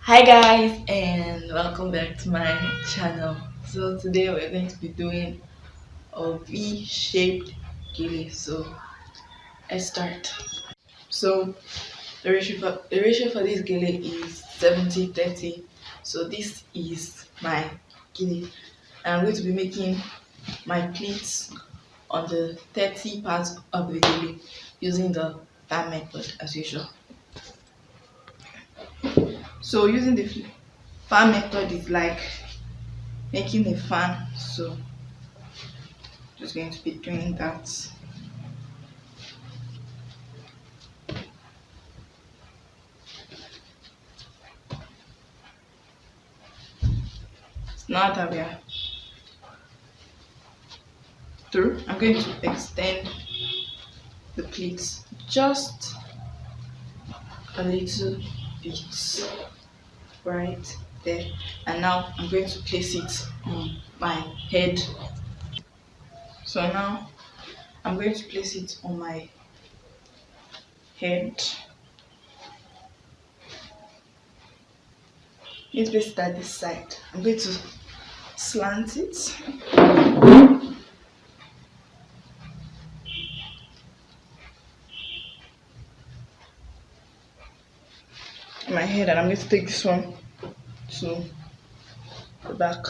Hi guys and welcome back to my channel. So today we're going to be doing a V-shaped gele. So let's start. So the ratio for this gele is 70-30. So this is my gele. And I'm going to be making my pleats on the 30 parts of the gele using the fan method as usual. So using the fan method is like making a fan. So just going to be doing that. Now that we are through, I'm going to extend the pleats just a little bit right there, and now I'm going to place it on my head. So now I'm going to place it on my head. Let's place it at this side. I'm going to slant it on my head, and I'm going to take this one to the back.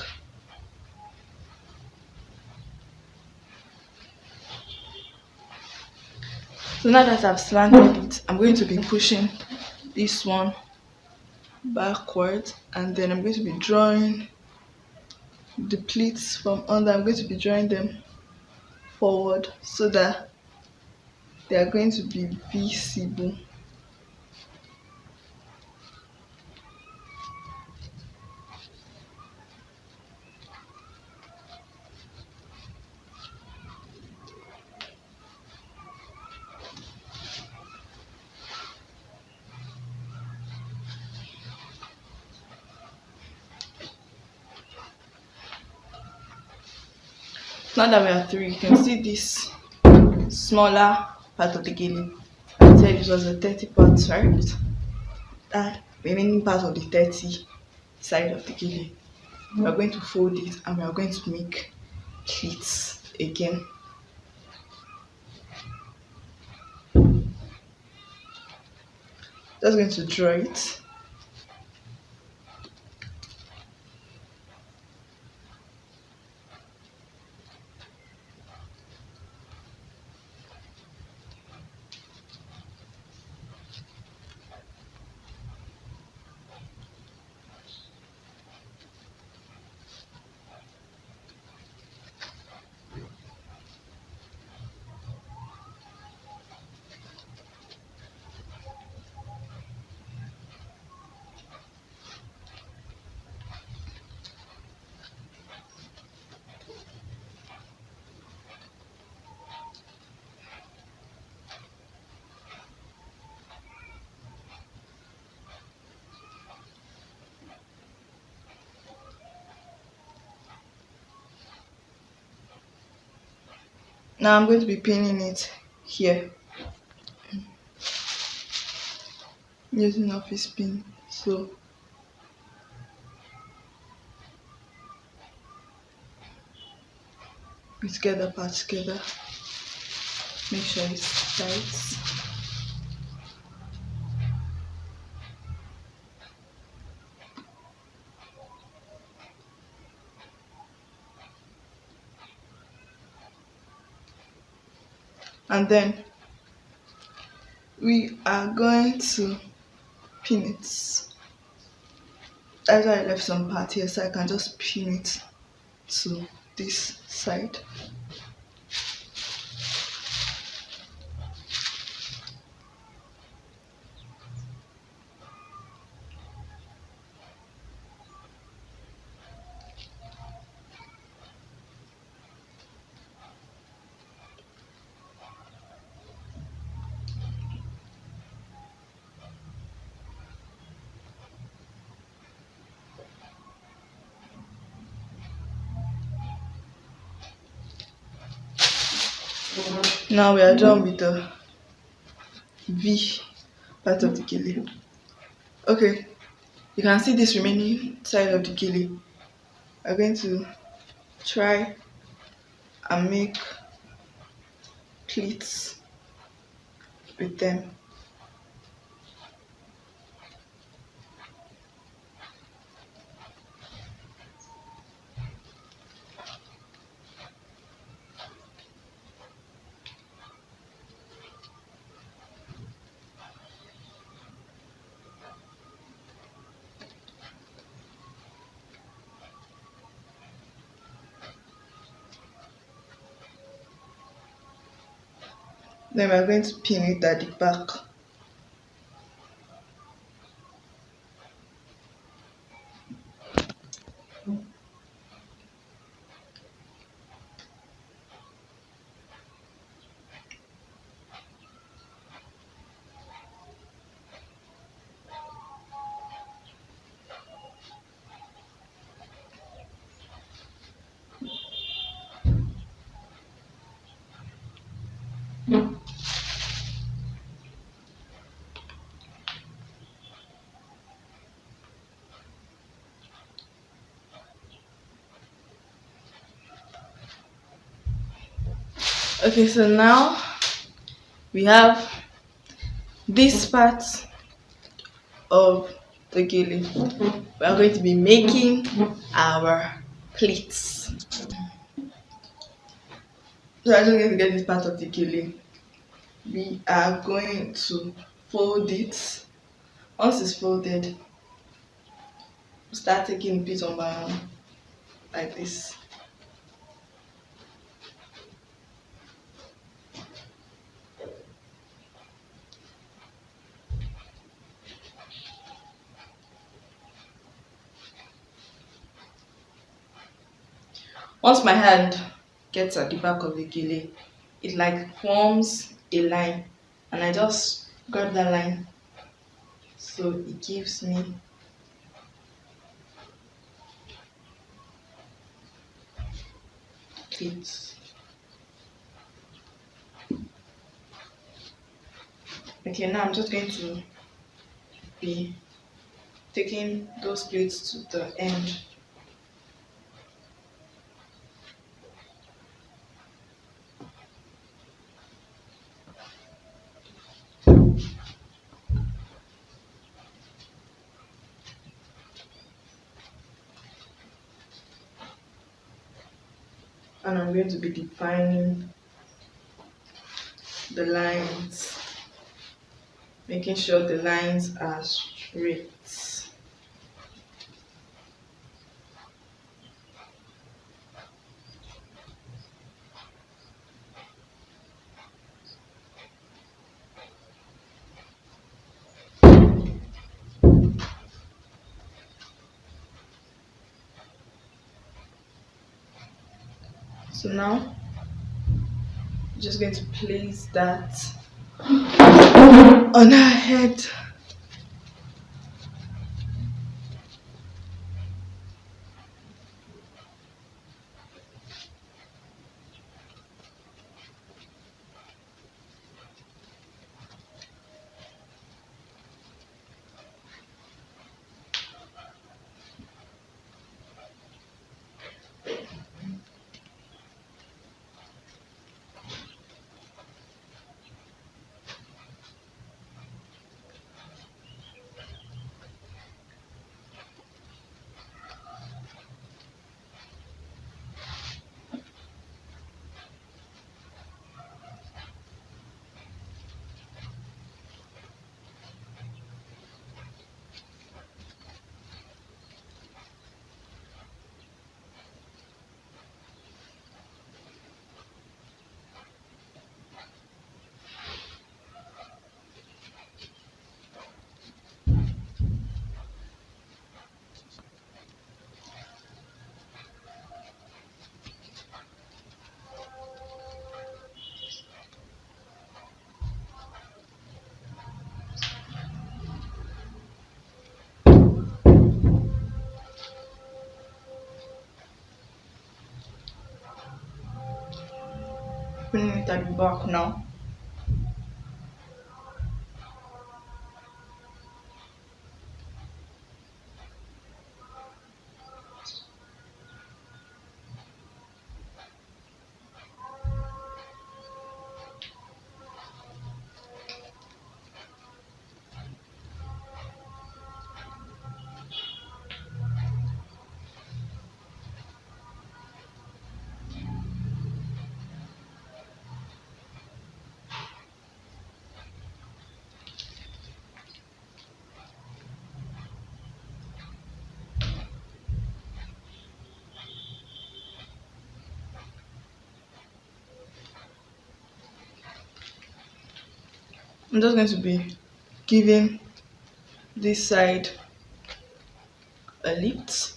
So now that I've slanted it, I'm going to be pushing this one backward, and then I'm going to be drawing the pleats from under. I'm going to be drawing them forward so that they are going to be visible. Now that we are through, you can see this smaller part of the gele. I said it was the 30 parts, right? That remaining part of the 30 side of the gele, we are going to fold it and we are going to make pleats again. Just going to draw it. Now I'm going to be pinning it here using office pin. So let's get the part together. Make sure it's tight. And then we are going to pin it. That's why I left some part here, so I can just pin it to this side. Now we are done with the V part of the gele. Okay, You can see this remaining side of the gele. We're going to try and make pleats with them. Then we're going to pin it at the back. Okay, so now we have this part of the gele. We are going to be making our pleats. So I'm just going to get this part of the gele. We are going to fold it. Once it's folded, start taking bit on by one like this. Once my hand gets at the back of the gele, it like forms a line, and I just grab that line, so it gives me pleats. Okay, now I'm just going to be taking those pleats to the end. And I'm going to be defining the lines, making sure the lines are straight. So now I'm just going to place that on her head. Putting it at the back now. I'm just going to be giving this side a lift,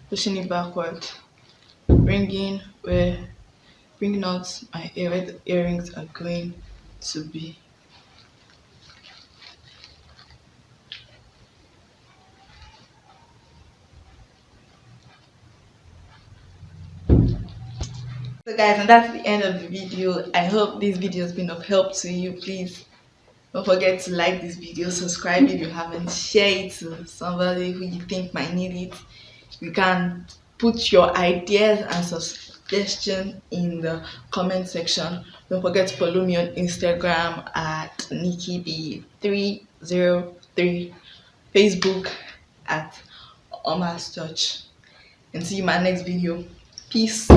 pushing it backward, bringing where bringing out my ear where the earrings are going to be. So guys, and that's the end of the video. I hope this video has been of help to you. Please don't forget to like this video, subscribe if you haven't, share it to somebody who you think might need it. You can put your ideas and suggestions in the comment section. Don't forget to follow me on Instagram at NikkiB303, Facebook at Oma's Church. And see you in my next video. Peace.